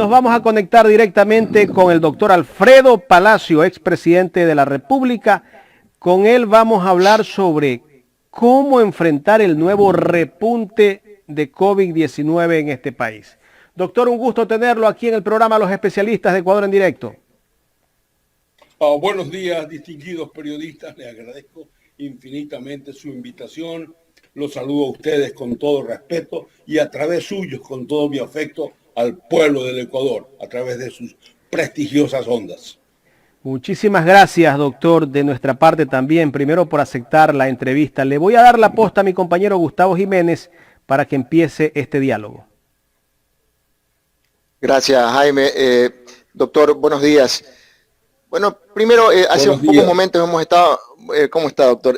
nos vamos a conectar directamente con el doctor Alfredo Palacio, expresidente de la República. Con él vamos a hablar sobre cómo enfrentar el nuevo repunte de COVID-19 en este país. Doctor, un gusto tenerlo aquí en el programa Los Especialistas de Ecuador en Directo. Buenos días, distinguidos periodistas. Les agradezco infinitamente su invitación. Los saludo a ustedes con todo respeto y a través suyos con todo mi afecto al pueblo del Ecuador, a través de sus prestigiosas ondas. Muchísimas gracias, doctor, de nuestra parte también, primero por aceptar la entrevista. Le voy a dar la posta a mi compañero Gustavo Jiménez para que empiece este diálogo. Gracias, Jaime. Doctor, buenos días. Bueno, primero, hace pocos momentos hemos estado... ¿Cómo está, doctor?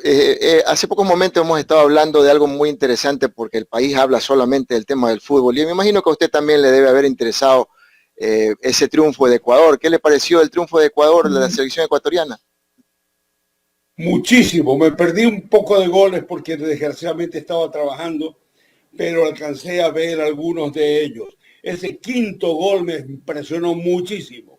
Hace pocos momentos hemos estado hablando de algo muy interesante porque el país habla solamente del tema del fútbol y me imagino que a usted también le debe haber interesado ese triunfo de Ecuador. ¿Qué le pareció el triunfo de Ecuador, de la selección ecuatoriana? Muchísimo. Me perdí un poco de goles porque desgraciadamente estaba trabajando, pero alcancé a ver algunos de ellos. Ese quinto gol me impresionó muchísimo.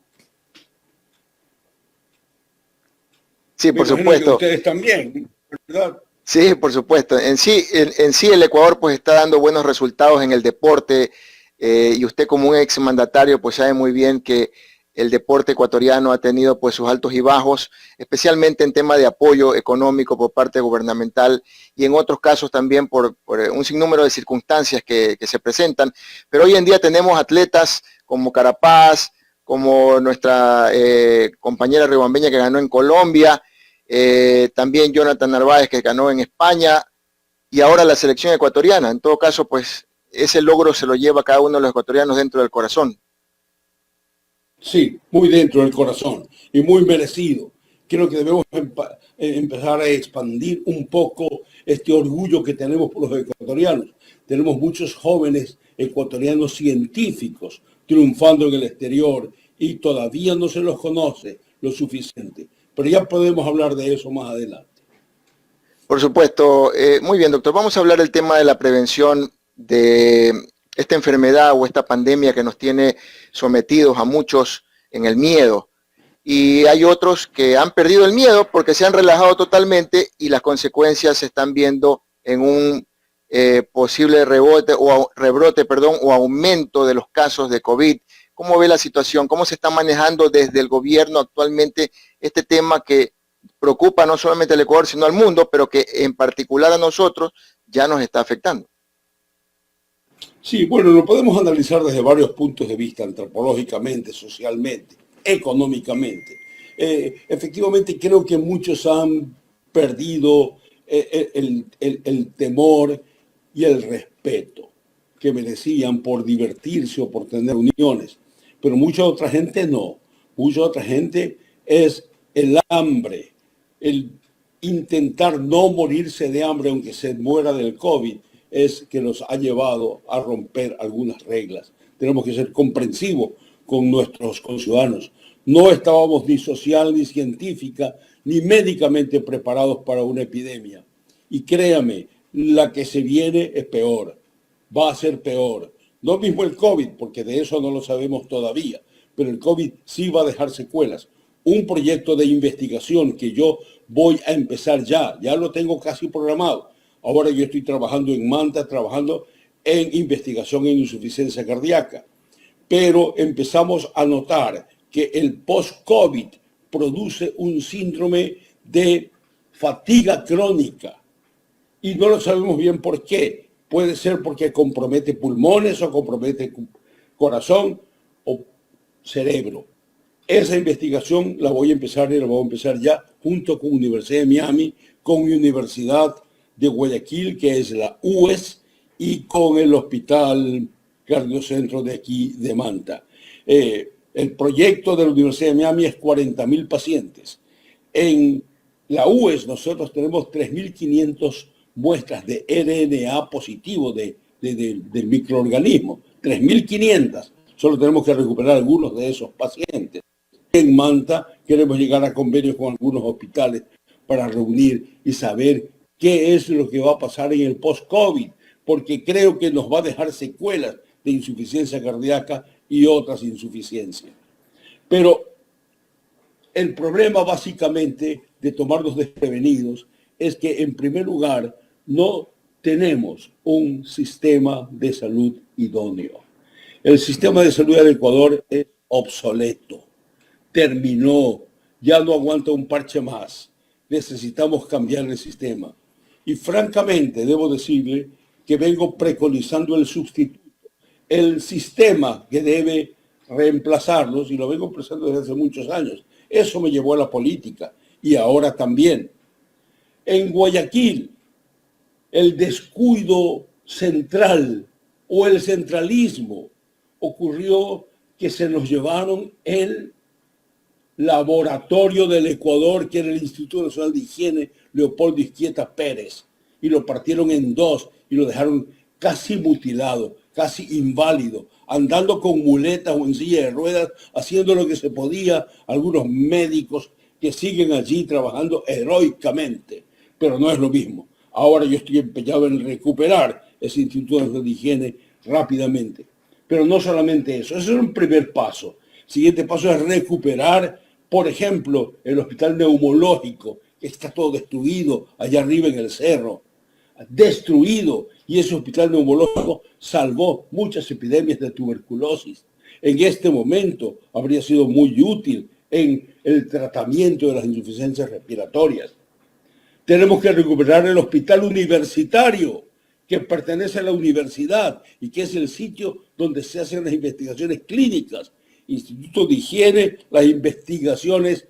Sí, por supuesto. Ustedes también, ¿verdad? Sí, por supuesto. En sí el Ecuador pues está dando buenos resultados en el deporte y usted como un exmandatario pues sabe muy bien que el deporte ecuatoriano ha tenido pues sus altos y bajos, especialmente en tema de apoyo económico por parte gubernamental y en otros casos también por un sinnúmero de circunstancias que se presentan. Pero hoy en día tenemos atletas como Carapaz, como nuestra compañera riobambeña que ganó en Colombia, también Jonathan Narváez que ganó en España y ahora la selección ecuatoriana. En todo caso, pues ese logro se lo lleva cada uno de los ecuatorianos dentro del corazón. Sí, muy dentro del corazón y muy merecido. Creo que debemos empezar a expandir un poco este orgullo que tenemos por los ecuatorianos. Tenemos muchos jóvenes ecuatorianos científicos triunfando en el exterior y todavía no se los conoce lo suficiente. Pero ya podemos hablar de eso más adelante. Por supuesto. Muy bien, doctor. Vamos a hablar del tema de la prevención de esta enfermedad o esta pandemia que nos tiene sometidos a muchos en el miedo. Y hay otros que han perdido el miedo porque se han relajado totalmente y las consecuencias se están viendo en un posible rebrote o aumento de los casos de COVID. ¿Cómo ve la situación? ¿Cómo se está manejando desde el gobierno actualmente este tema que preocupa no solamente al Ecuador, sino al mundo, pero que en particular a nosotros ya nos está afectando? Sí, bueno, lo podemos analizar desde varios puntos de vista, antropológicamente, socialmente, económicamente. Efectivamente, creo que muchos han perdido el temor y el respeto que merecían por divertirse o por tener uniones. Pero mucha otra gente no. Mucha otra gente es el hambre, el intentar no morirse de hambre aunque se muera del COVID, es que nos ha llevado a romper algunas reglas. Tenemos que ser comprensivos con nuestros conciudadanos. No estábamos ni social, ni científica, ni médicamente preparados para una epidemia. Y créame, la que se viene es peor, va a ser peor. No mismo el COVID, porque de eso no lo sabemos todavía, pero el COVID sí va a dejar secuelas. Un proyecto de investigación que yo voy a empezar ya lo tengo casi programado. Ahora yo estoy trabajando en Manta, trabajando en investigación en insuficiencia cardíaca. Pero empezamos a notar que el post-COVID produce un síndrome de fatiga crónica. Y no lo sabemos bien por qué. Puede ser porque compromete pulmones o compromete corazón o cerebro. Esa investigación la voy a empezar ya junto con Universidad de Miami, con Universidad de Guayaquil, que es la UES, y con el Hospital Cardiocentro de aquí de Manta. El proyecto de la Universidad de Miami es 40.000 pacientes. En la UES nosotros tenemos 3.500 muestras de RNA positivo del microorganismo. 3.500. Solo tenemos que recuperar algunos de esos pacientes. En Manta queremos llegar a convenios con algunos hospitales para reunir y saber qué es lo que va a pasar en el post-COVID, porque creo que nos va a dejar secuelas de insuficiencia cardíaca y otras insuficiencias. Pero el problema básicamente de tomarnos desprevenidos es que, en primer lugar, no tenemos un sistema de salud idóneo. El sistema de salud del Ecuador es obsoleto, terminó, ya no aguanta un parche más. Necesitamos cambiar el sistema. Y francamente, debo decirle que vengo preconizando el sustituto, el sistema que debe reemplazarlos, y lo vengo expresando desde hace muchos años. Eso me llevó a la política, y ahora también. En Guayaquil, el descuido central o el centralismo ocurrió que se nos llevaron el laboratorio del Ecuador, que era el Instituto Nacional de Higiene Leopoldo Izquieta Pérez, y lo partieron en dos y lo dejaron casi mutilado, casi inválido, andando con muletas o en silla de ruedas, haciendo lo que se podía, algunos médicos que siguen allí trabajando heroicamente, pero no es lo mismo. Ahora yo estoy empeñado en recuperar ese Instituto Nacional de Higiene rápidamente. Pero no solamente eso, ese es un primer paso. El siguiente paso es recuperar, por ejemplo, el hospital neumológico, que está todo destruido allá arriba en el cerro. Destruido. Y ese hospital neumológico salvó muchas epidemias de tuberculosis. En este momento habría sido muy útil en el tratamiento de las insuficiencias respiratorias. Tenemos que recuperar el hospital universitario, que pertenece a la universidad y que es el sitio donde se hacen las investigaciones clínicas. Instituto de Higiene, las investigaciones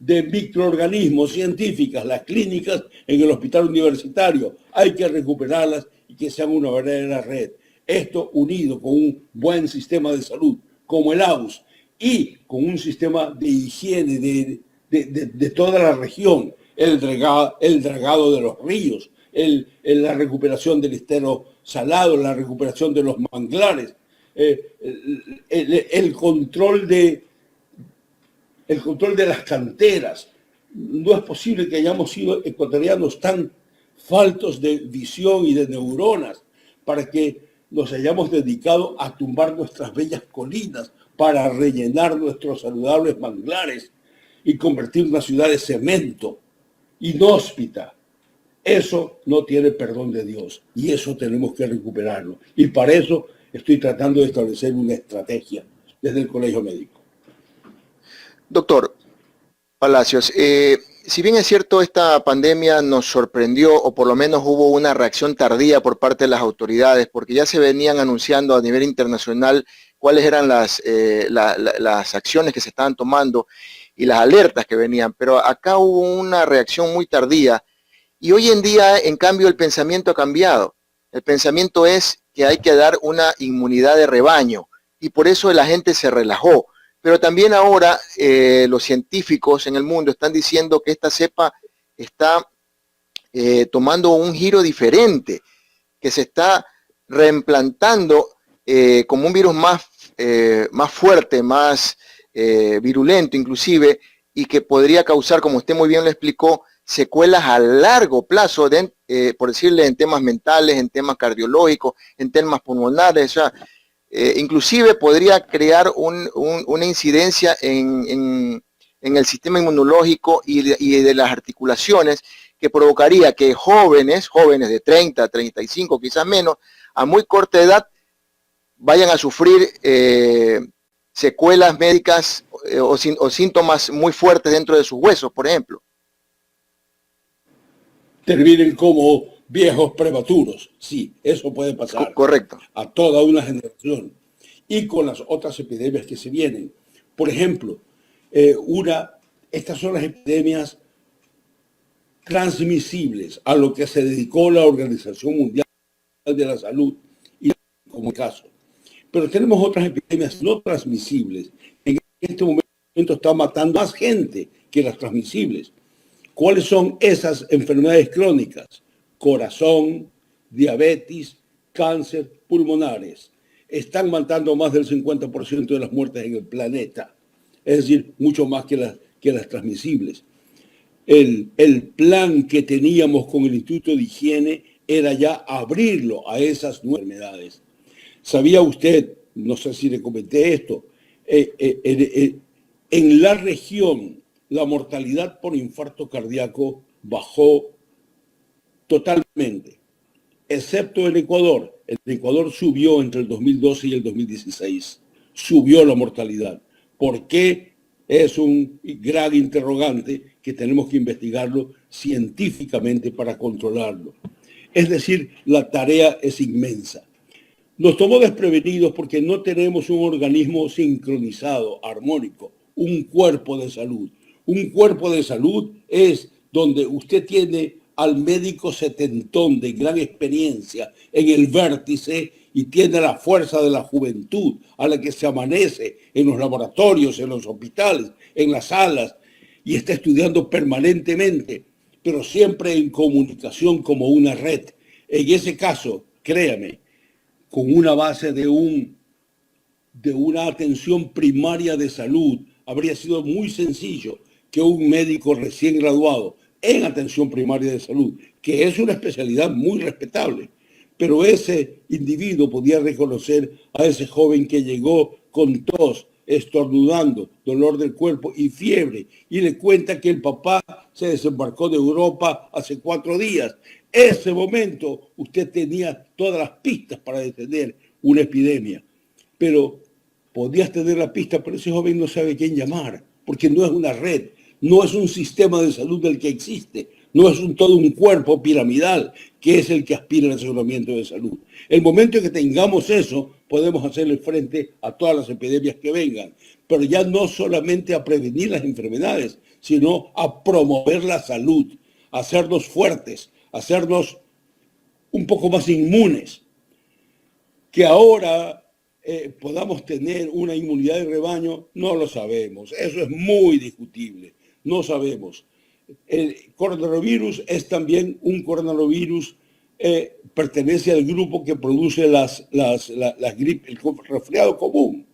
de microorganismos científicas, las clínicas en el hospital universitario. Hay que recuperarlas y que sean una verdadera red. Esto unido con un buen sistema de salud, como el AUS, y con un sistema de higiene de toda la región, el dragado de los ríos, la recuperación del estero salado, la recuperación de los manglares, el control de las canteras. No es posible que hayamos sido ecuatorianos tan faltos de visión y de neuronas para que nos hayamos dedicado a tumbar nuestras bellas colinas para rellenar nuestros saludables manglares y convertir una ciudad de cemento inhóspita. Eso no tiene perdón de Dios y eso tenemos que recuperarlo. Y para eso estoy tratando de establecer una estrategia desde el Colegio Médico. Doctor Palacios, si bien es cierto, esta pandemia nos sorprendió, o por lo menos hubo una reacción tardía por parte de las autoridades, porque ya se venían anunciando a nivel internacional cuáles eran las acciones que se estaban tomando y las alertas que venían, pero acá hubo una reacción muy tardía. Y hoy en día, en cambio, el pensamiento ha cambiado. El pensamiento es que hay que dar una inmunidad de rebaño y por eso la gente se relajó. Pero también ahora los científicos en el mundo están diciendo que esta cepa está tomando un giro diferente, que se está reimplantando como un virus más fuerte, más virulento inclusive, y que podría causar, como usted muy bien lo explicó, secuelas a largo plazo, por decirle, en temas mentales, en temas cardiológicos, en temas pulmonares. O sea, inclusive podría crear una incidencia en el sistema inmunológico y de las articulaciones, que provocaría que jóvenes de 30, 35, quizás menos, a muy corta edad, vayan a sufrir secuelas médicas o síntomas muy fuertes dentro de sus huesos, por ejemplo. Terminen como viejos prematuros. Sí, eso puede pasar. Correcto. A toda una generación. Y con las otras epidemias que se vienen. Por ejemplo, estas son las epidemias transmisibles a lo que se dedicó la Organización Mundial de la Salud y como caso. Pero tenemos otras epidemias no transmisibles. En este momento están matando más gente que las transmisibles. ¿Cuáles son esas enfermedades crónicas? Corazón, diabetes, cáncer, pulmonares. Están matando más del 50% de las muertes en el planeta. Es decir, mucho más que las transmisibles. El plan que teníamos con el Instituto de Higiene era ya abrirlo a esas nuevas enfermedades. ¿Sabía usted, no sé si le comenté esto, en la región la mortalidad por infarto cardíaco bajó totalmente, excepto el Ecuador. El Ecuador subió entre el 2012 y el 2016, subió la mortalidad. ¿Por qué? Es un gran interrogante que tenemos que investigarlo científicamente para controlarlo. Es decir, la tarea es inmensa. Nos tomó desprevenidos porque no tenemos un organismo sincronizado, armónico, un cuerpo de salud. Un cuerpo de salud es donde usted tiene al médico setentón de gran experiencia en el vértice y tiene la fuerza de la juventud a la que se amanece en los laboratorios, en los hospitales, en las salas y está estudiando permanentemente, pero siempre en comunicación como una red. En ese caso, créame, con una base de una atención primaria de salud, habría sido muy sencillo que un médico recién graduado en atención primaria de salud, que es una especialidad muy respetable, pero ese individuo podía reconocer a ese joven que llegó con tos, estornudando, dolor del cuerpo y fiebre, y le cuenta que el papá se desembarcó de Europa hace 4 días. Ese momento usted tenía todas las pistas para detener una epidemia, pero podías tener la pista, pero ese joven no sabe quién llamar, porque no es una red, no es un sistema de salud del que existe, no es todo un cuerpo piramidal que es el que aspira al aseguramiento de salud. El momento en que tengamos eso, podemos hacerle frente a todas las epidemias que vengan, pero ya no solamente a prevenir las enfermedades, sino a promover la salud, a hacernos fuertes, a hacernos un poco más inmunes. Que ahora podamos tener una inmunidad de rebaño, no lo sabemos. Eso es muy discutible. No sabemos. El coronavirus es también un coronavirus, pertenece al grupo que produce el resfriado común.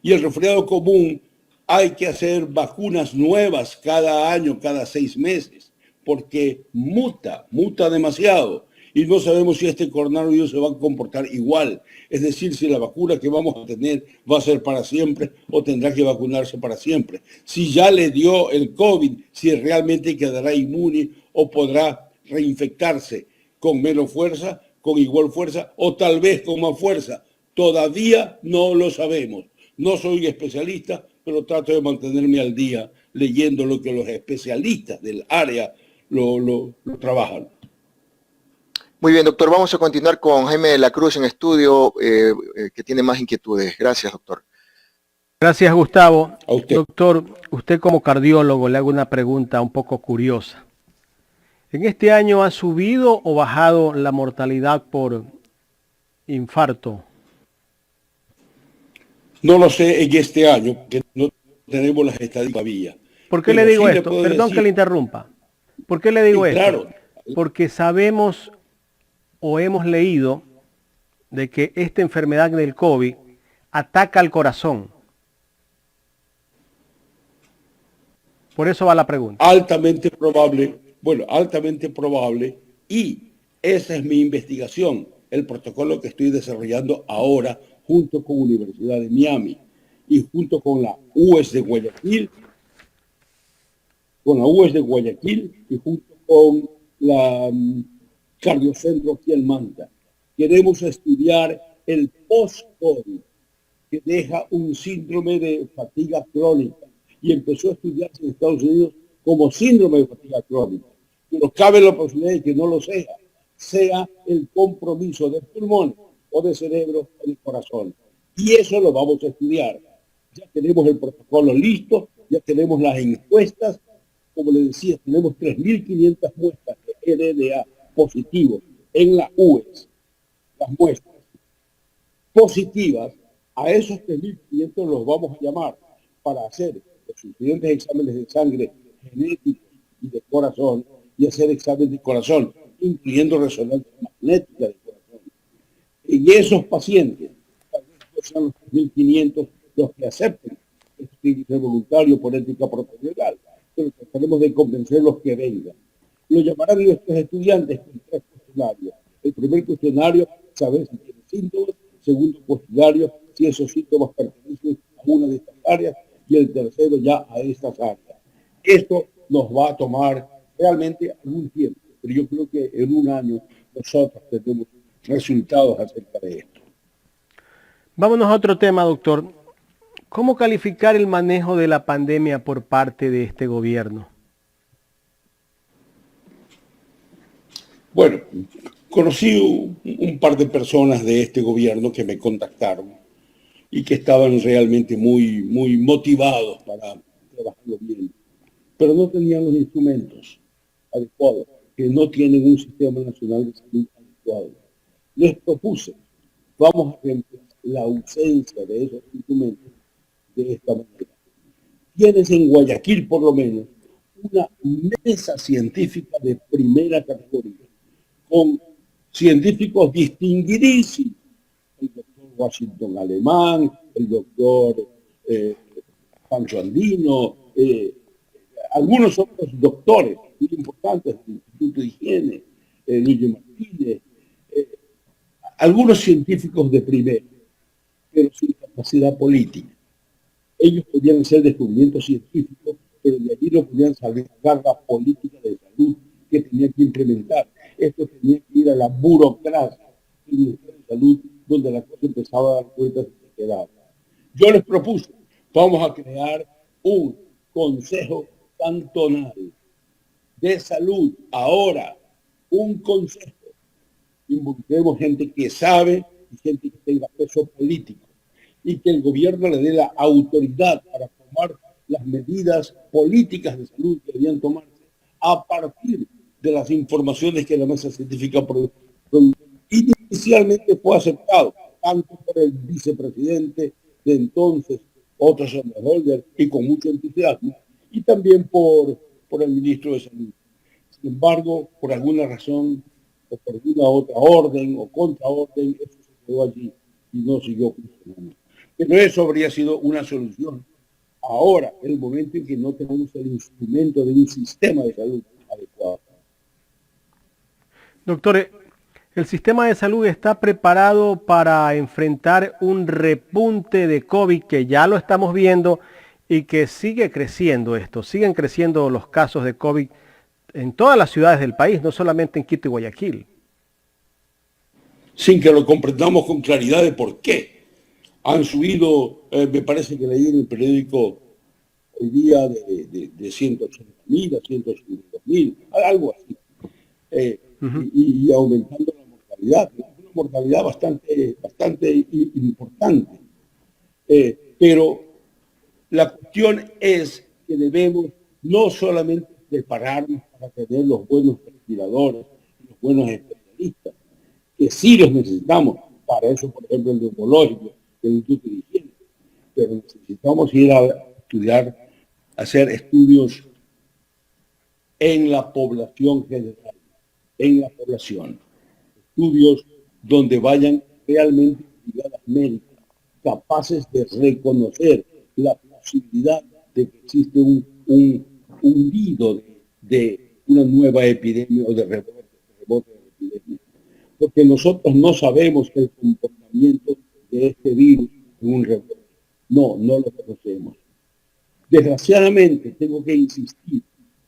Y el resfriado común hay que hacer vacunas nuevas cada año, cada 6 meses, porque muta demasiado. Y no sabemos si este coronavirus se va a comportar igual. Es decir, si la vacuna que vamos a tener va a ser para siempre o tendrá que vacunarse para siempre. Si ya le dio el COVID, si realmente quedará inmune o podrá reinfectarse con menos fuerza, con igual fuerza o tal vez con más fuerza. Todavía no lo sabemos. No soy especialista, pero trato de mantenerme al día leyendo lo que los especialistas del área lo trabajan. Muy bien, doctor. Vamos a continuar con Jaime de la Cruz en estudio, que tiene más inquietudes. Gracias, doctor. Gracias, Gustavo. A usted. Doctor, usted como cardiólogo le hago una pregunta un poco curiosa. ¿En este año ha subido o bajado la mortalidad por infarto? No lo sé en este año, porque no tenemos las estadísticas todavía. ¿Por qué le digo esto? Perdón que le interrumpa. ¿Por qué le digo esto? Claro. Porque sabemos o hemos leído de que esta enfermedad del COVID ataca al corazón. Por eso va la pregunta. Altamente probable, y esa es mi investigación, el protocolo que estoy desarrollando ahora junto con Universidad de Miami y junto con la UES de Guayaquil, y junto con la Cardiocentro aquí en Manta. Queremos estudiar el post-COVID, que deja un síndrome de fatiga crónica y empezó a estudiarse en Estados Unidos como síndrome de fatiga crónica. Pero cabe la posibilidad de que no lo sea el compromiso del pulmón o del cerebro o del corazón. Y eso lo vamos a estudiar. Ya tenemos el protocolo listo, ya tenemos las encuestas. Como les decía, tenemos 3.500 muestras de RNA positivos en la UES. Las muestras positivas, a esos 3.500 los vamos a llamar para hacer los suficientes exámenes de sangre genéticos y de corazón y hacer exámenes de corazón, incluyendo resonancia magnética del corazón. En esos pacientes, tal vez no sean los 3.500 los que acepten, esto tiene que ser voluntario por ética profesional, pero trataremos de convencer los que vengan. Lo llamarán nuestros estudiantes con 3 cuestionarios. El primer cuestionario, saber si tiene síntomas. Segundo cuestionario, si esos síntomas pertenecen a una de estas áreas y el tercero ya a estas áreas. Esto nos va a tomar realmente algún tiempo, pero yo creo que en un año nosotros tendremos resultados acerca de esto. Vámonos a otro tema, doctor. ¿Cómo calificar el manejo de la pandemia por parte de este gobierno? Bueno, conocí un par de personas de este gobierno que me contactaron y que estaban realmente muy motivados para trabajarlo bien, pero no tenían los instrumentos adecuados, que no tienen un sistema nacional de salud adecuado. Les propuse, vamos a reemplazar la ausencia de esos instrumentos de esta manera. Tienes en Guayaquil, por lo menos, una mesa científica de primera categoría, con científicos distinguidísimos, el doctor Washington Alemán, el doctor Pancho Andino, algunos otros doctores muy importantes del Instituto de Higiene, Luigi Martínez, algunos científicos de primera, pero sin capacidad política. Ellos podían hacer descubrimientos científicos, pero de allí no podían sacar la política de salud que tenía que implementar. Esto tenía que ir a la burocracia del Ministerio de Salud, donde la cosa empezaba a dar cuenta de que quedaba. Yo les propuse, vamos a crear un consejo cantonal de salud. Ahora, un consejo. Involucremos gente que sabe y gente que tenga peso político, y que el gobierno le dé la autoridad para tomar las medidas políticas de salud que debían tomarse a partir de las informaciones que la mesa científica produjo. Inicialmente fue aceptado tanto por el vicepresidente de entonces, Otto Scharnwald, y con mucho entusiasmo, y también por el ministro de Salud. Sin embargo, por alguna razón, o por alguna otra orden o contraorden, eso se quedó allí y no siguió funcionando. Pero eso habría sido una solución. Ahora, el momento en que no tenemos el instrumento de un sistema de salud adecuado. Doctor, ¿el sistema de salud está preparado para enfrentar un repunte de COVID que ya lo estamos viendo y que sigue creciendo esto? Siguen creciendo los casos de COVID en todas las ciudades del país, no solamente en Quito y Guayaquil. Sin que lo comprendamos con claridad de por qué. Han subido, me parece que leí en el periódico hoy día de 180.000 a 182.000, algo así. Y aumentando la mortalidad, una mortalidad bastante importante. Pero la cuestión es que debemos no solamente prepararnos para tener los buenos respiradores, los buenos especialistas, que sí los necesitamos, para eso, por ejemplo, el neumológico, el Instituto de Higiene, pero necesitamos ir a estudiar, hacer estudios en la población general, en la población, estudios donde vayan realmente brigadas médicas capaces de reconocer la posibilidad de que existe un hundido de una nueva epidemia o de rebote de epidemia. Porque nosotros no sabemos el comportamiento de este virus en un rebote. No lo conocemos. Desgraciadamente, tengo que insistir,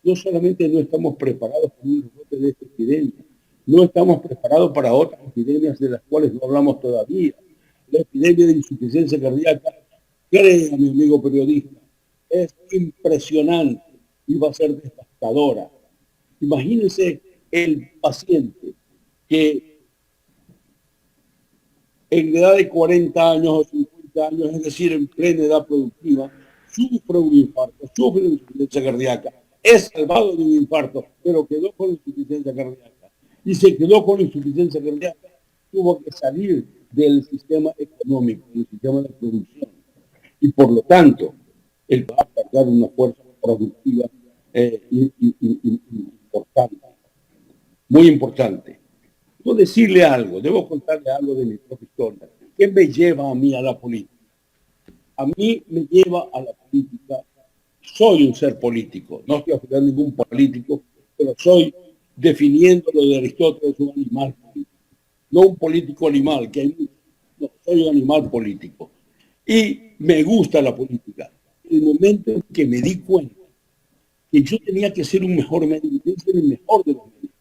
no solamente no estamos preparados para un rebote de esta epidemia, no estamos preparados para otras epidemias de las cuales no hablamos todavía. La epidemia de insuficiencia cardíaca, créame, amigo periodista, es impresionante y va a ser devastadora. Imagínense el paciente que en la edad de 40 años o 50 años, es decir, en plena edad productiva, sufre un infarto, sufre una insuficiencia cardíaca, es salvado de un infarto, pero quedó con insuficiencia cardíaca. Y se quedó con insuficiencia cardíaca, tuvo que salir del sistema económico, del sistema de producción. Y por lo tanto, él va a perder una fuerza productiva importante, muy importante. Debo decirle algo, debo contarle algo de mi propia historia. ¿Qué me lleva a mí a la política? A mí me lleva a la política. Soy un ser político, no estoy afiliando a ningún político, pero soy, definiendo lo de Aristóteles, un animal político. No un político animal, que hay muchos. No, soy un animal político. Y me gusta la política. El momento en que me di cuenta que yo tenía que ser un mejor médico, tenía que ser el mejor de los médicos.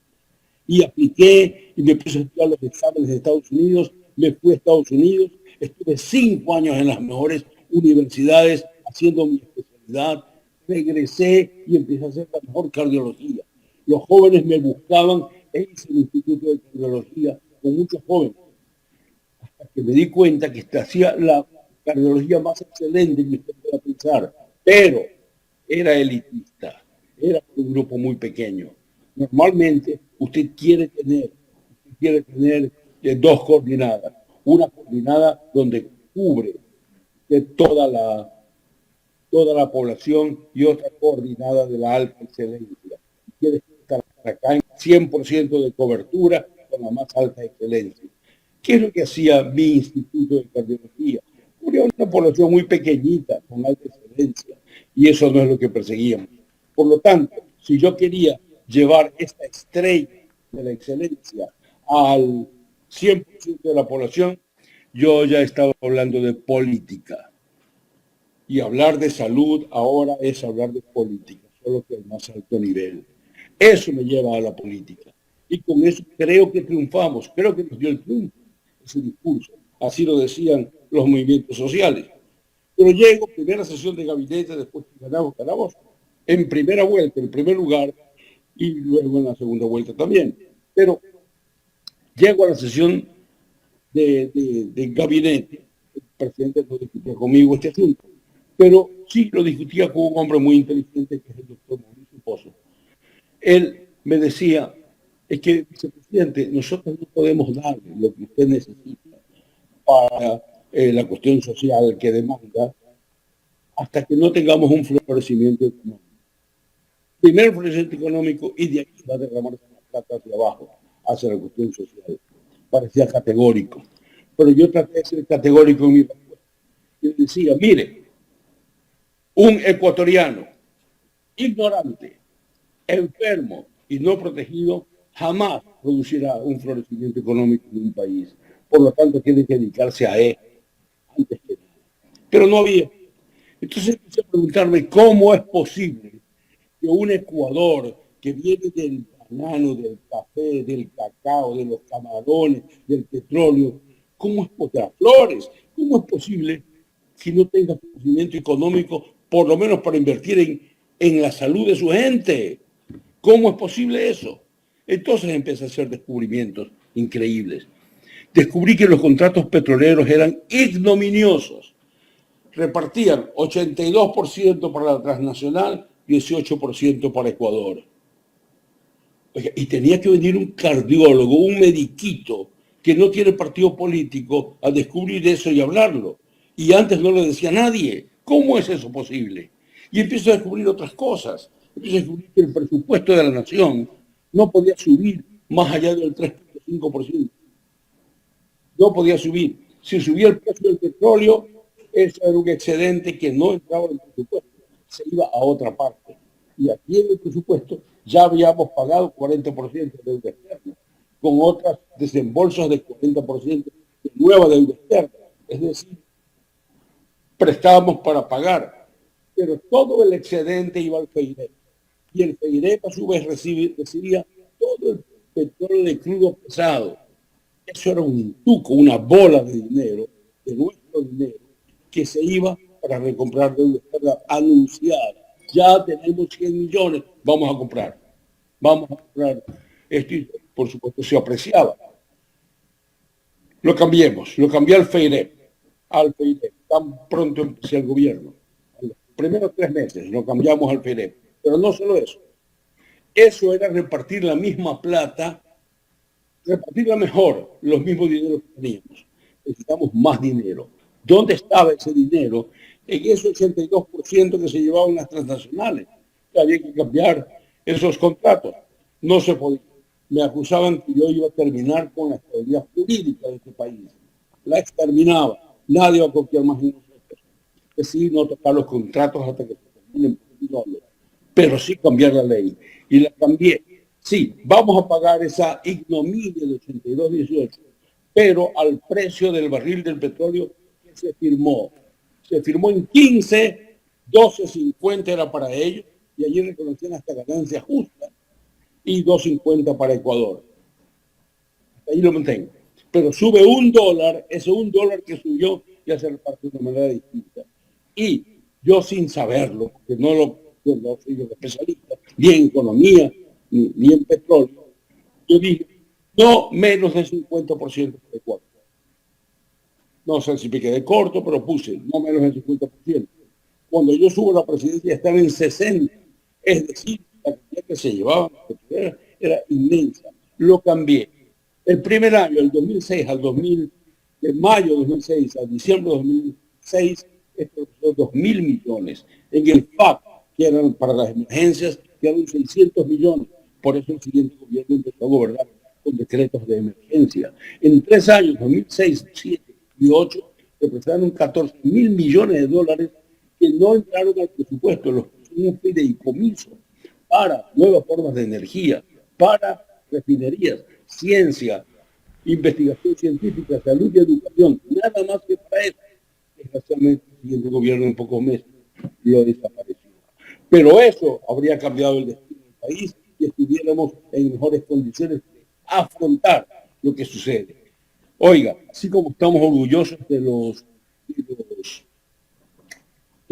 Y apliqué y me puse a estudiar los exámenes de Estados Unidos, me fui a Estados Unidos, estuve 5 años en las mejores universidades haciendo mi especialidad, regresé y empecé a hacer la mejor cardiología. Los jóvenes me buscaban e hice el Instituto de Cardiología con muchos jóvenes, hasta que me di cuenta que hacía la cardiología más excelente que usted pueda pensar, pero era elitista, era un grupo muy pequeño. Normalmente usted quiere tener dos coordinadas, una coordinada donde cubre toda la población y otra coordinada de la alta excelencia. Quiere estar acá en 100% de cobertura con la más alta excelencia. ¿Qué es lo que hacía mi instituto de cardiología? Cubría una población muy pequeñita, con alta excelencia, y eso no es lo que perseguíamos. Por lo tanto, si yo quería llevar esta estrella de la excelencia al 100% de la población, yo ya estaba hablando de política. Y hablar de salud ahora es hablar de política, solo que al más alto nivel. Eso me lleva a la política. Y con eso creo que triunfamos, creo que nos dio el triunfo ese discurso. Así lo decían los movimientos sociales. Pero llego, primera sesión de gabinete, después que ganamos, en primera vuelta, en primer lugar, y luego en la segunda vuelta también. Pero llego a la sesión de gabinete, el presidente no discutía conmigo este asunto, pero sí lo discutía con un hombre muy inteligente que es el doctor Mauricio Pozo. Él me decía, es que, vicepresidente, nosotros no podemos darle lo que usted necesita para la cuestión social que demanda hasta que no tengamos un florecimiento económico. Primero el florecimiento económico y de ahí va a derramarse la plata hacia abajo, hacia la cuestión social. Parecía categórico. Pero yo traté de ser categórico en mi respuesta. Y decía, mire, un ecuatoriano ignorante, enfermo y no protegido jamás producirá un florecimiento económico en un país. Por lo tanto, tiene que dedicarse a él antes que nada. Pero no había. Entonces empecé a preguntarme cómo es posible que un Ecuador que viene del banano, del café, del cacao, de los camarones, del petróleo, ¿cómo es posible? Las flores, ¿cómo es posible que no tenga crecimiento económico, por lo menos para invertir en la salud de su gente? ¿Cómo es posible eso? Entonces empecé a hacer descubrimientos increíbles. Descubrí que los contratos petroleros eran ignominiosos. Repartían 82% para la transnacional, 18% para Ecuador. Y tenía que venir un cardiólogo, un mediquito, que no tiene partido político, a descubrir eso y hablarlo. Y antes no lo decía nadie. ¿Cómo es eso posible? Y empiezo a descubrir otras cosas. Empiezo a descubrir que el presupuesto de la nación no podía subir más allá del 3.5%. No podía subir. Si subía el precio del petróleo, eso era un excedente que no entraba en el presupuesto, se iba a otra parte. Y aquí en el presupuesto ya habíamos pagado 40% de deuda externa, con otras desembolsos de 40% de nueva deuda externa. Es decir, prestábamos para pagar, pero todo el excedente iba al FEIREP. Y el FEIREP a su vez recibía todo el petróleo de crudo pesado. Eso era un tuco, una bola de dinero, de nuestro dinero, que se iba para recomprar deuda externa anunciada. Ya tenemos 100 millones, vamos a comprar. Esto, por supuesto, se apreciaba. Lo cambié al FEIREP, tan pronto empecé el gobierno. En los primeros 3 meses lo cambiamos al FEIREP. Pero no solo eso. Eso era repartir la misma plata, repartirla mejor, los mismos dineros que teníamos. Necesitamos más dinero. ¿Dónde estaba ese dinero? En ese 82% que se llevaban las transnacionales. Había que cambiar esos contratos. No se podía. Me acusaban que yo iba a terminar con la estabilidad jurídica de este país. La exterminaba. Nadie va a confiar más en nosotros. Decidí no tocar los contratos hasta que se terminen. Pero sí cambiar la ley. Y la cambié. Sí, vamos a pagar esa ignominia de 82-18, pero al precio del barril del petróleo que se firmó. Se firmó en 15, 12.50 era para ellos, y allí reconocían hasta ganancias justas, y 2.50 para Ecuador. Hasta ahí lo mantengo. Pero sube $1, ese $1 que subió ya se reparte de una manera distinta. Y yo sin saberlo, porque yo no soy un especialista, ni en economía, ni en petróleo, yo dije, no menos del 50% de Ecuador. No sé si me quedé corto, pero puse no menos del 50%. Cuando yo subo a la presidencia estaba en 60%. Es decir, la cantidad que se llevaba era inmensa. Lo cambié. El primer año, el 2006 de mayo de 2006 a diciembre de 2006, esto fue 2.000 millones. En el FAC, que eran para las emergencias, quedaron 600 millones. Por eso el siguiente gobierno empezó a gobernar con decretos de emergencia. En 3 años, 2006, 2007 y 2008, se prestaron 14.000 millones de dólares que no entraron al presupuesto, los un fideicomiso para nuevas formas de energía, para refinerías, ciencia, investigación científica, salud y educación, nada más que para eso. Desgraciadamente, el siguiente gobierno en pocos meses lo desapareció. Pero eso habría cambiado el destino del país y estuviéramos en mejores condiciones de afrontar lo que sucede. Oiga, así como estamos orgullosos de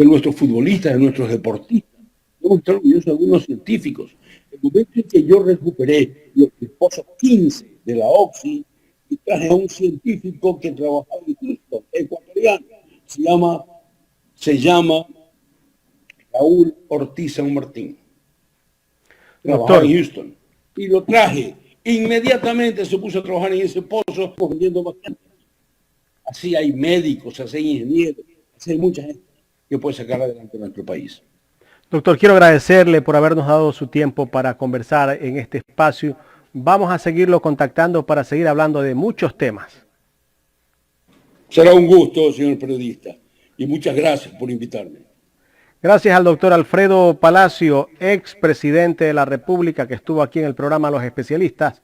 nuestros futbolistas, de nuestros deportistas, debemos estar orgullosos de algunos científicos. El momento en que yo recuperé los esposos 15 de la OXI y traje a un científico que trabajaba en Houston, ecuatoriano, se llama Raúl Ortiz San Martín. Trabajaba en Houston. Y lo traje. Inmediatamente se puso a trabajar en ese pozo vendiendo vacunas. Así hay médicos, así hay ingenieros, así hay mucha gente que puede sacar adelante nuestro país. Doctor, quiero agradecerle por habernos dado su tiempo para conversar en este espacio. Vamos a seguirlo contactando para seguir hablando de muchos temas. Será un gusto, señor periodista, y muchas gracias por invitarme. Gracias al doctor Alfredo Palacio, expresidente de la República, que estuvo aquí en el programa Los Especialistas.